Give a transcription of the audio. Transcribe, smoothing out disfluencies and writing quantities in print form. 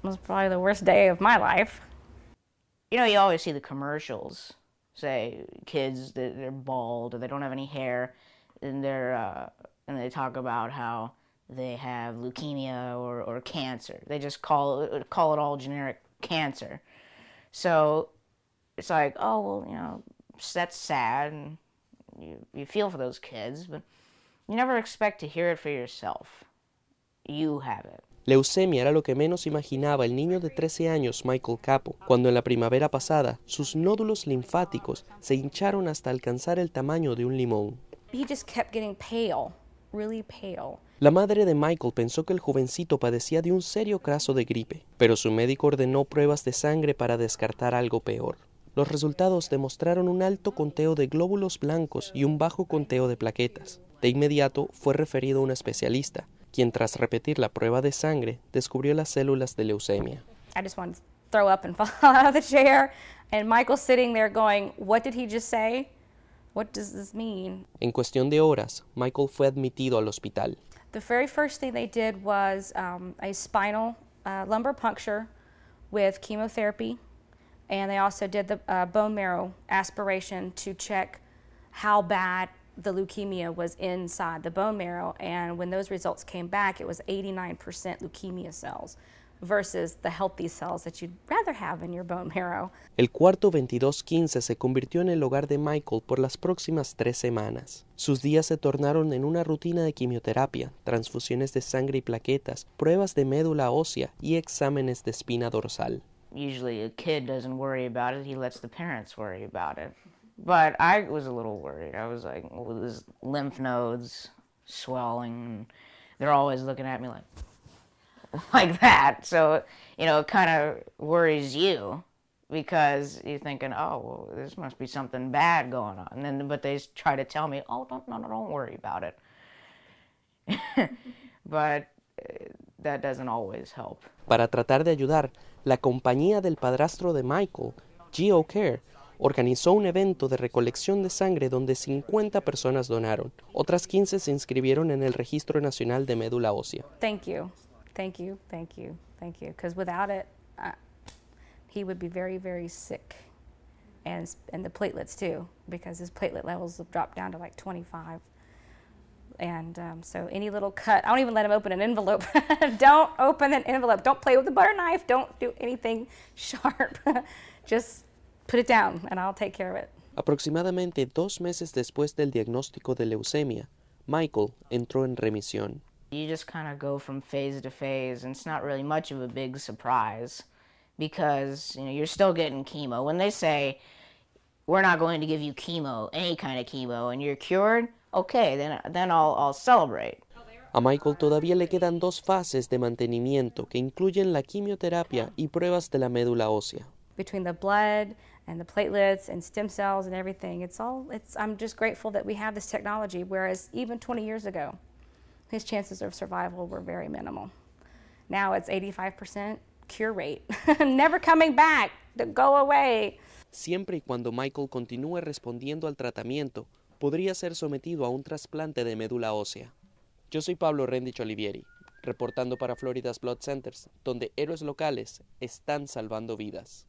was probably the worst day of my life. You know, you always see the commercials, say kids that they're bald or they don't have any hair, and they talk about how they have leukemia or cancer. They just call it all generic cancer. So it's like, oh well, you know, that's sad, and you feel for those kids, but you never expect to hear it for yourself. You have it. Leucemia era lo que menos imaginaba el niño de 13 años Michael Capo, cuando en la primavera pasada sus nódulos linfáticos se hincharon hasta alcanzar el tamaño de un limón. He just kept getting pale, really pale. La madre de Michael pensó que el jovencito padecía de un serio caso de gripe, pero su médico ordenó pruebas de sangre para descartar algo peor. Los resultados demostraron un alto conteo de glóbulos blancos y un bajo conteo de plaquetas. De inmediato fue referido a un especialista, quien tras repetir la prueba de sangre descubrió las células de leucemia. I just wanted to throw up and fall out of the chair, and Michael's sitting there going, "What did he just say? What does this mean?" En cuestión de horas, Michael fue admitido al hospital. The very first thing they did was a spinal lumbar puncture with chemotherapy, and they also did the bone marrow aspiration to check how bad the leukemia was inside the bone marrow, and when those results came back, it was 89% leukemia cells versus the healthy cells that you'd rather have in your bone marrow. El cuarto 2215 se convirtió en el hogar de Michael por las próximas 3 semanas. Sus días se tornaron en una rutina de quimioterapia, transfusiones de sangre y plaquetas, pruebas de médula ósea y exámenes de espina dorsal. Usually a kid doesn't worry about it, he lets the parents worry about it. But I was a little worried. I was like, well, his lymph nodes swelling, and they're always looking at me like that. So, you know, it kind of worries you because you're thinking, oh, well, this must be something bad going on. But they try to tell me, oh, don't worry about it. But that doesn't always help. Para tratar de ayudar, la compañía del padrastro de Michael, GeoCare, organizó un evento de recolección de sangre donde 50 personas donaron. Otras 15 se inscribieron en el Registro Nacional de Médula Ósea. Thank you, thank you, thank you, thank you. Because without it, he would be very, very sick. And the platelets too, because his platelet levels have dropped down to like 25. And so any little cut, I don't even let him open an envelope. Don't open an envelope. Don't play with the butter knife. Don't do anything sharp. Just put it down and I'll take care of it. Aproximadamente 2 meses después del diagnóstico de leucemia, Michael entró en remisión. You just kind of go from phase to phase, and it's not really much of a big surprise because, you know, you're still getting chemo. When they say, we're not going to give you chemo, any kind of chemo, and you're cured, okay, then I'll celebrate. A Michael todavía le quedan 2 fases de mantenimiento que incluyen la quimioterapia y pruebas de la médula ósea. Between the blood and the platelets and stem cells and everything, I'm just grateful that we have this technology, whereas even 20 years ago, his chances of survival were very minimal. Now it's 85% cure rate, never coming back, to go away. Siempre y cuando Michael continúe respondiendo al tratamiento, podría ser sometido a un trasplante de médula ósea. Yo soy Pablo Rendich Olivieri, reportando para Florida's Blood Centers, donde héroes locales están salvando vidas.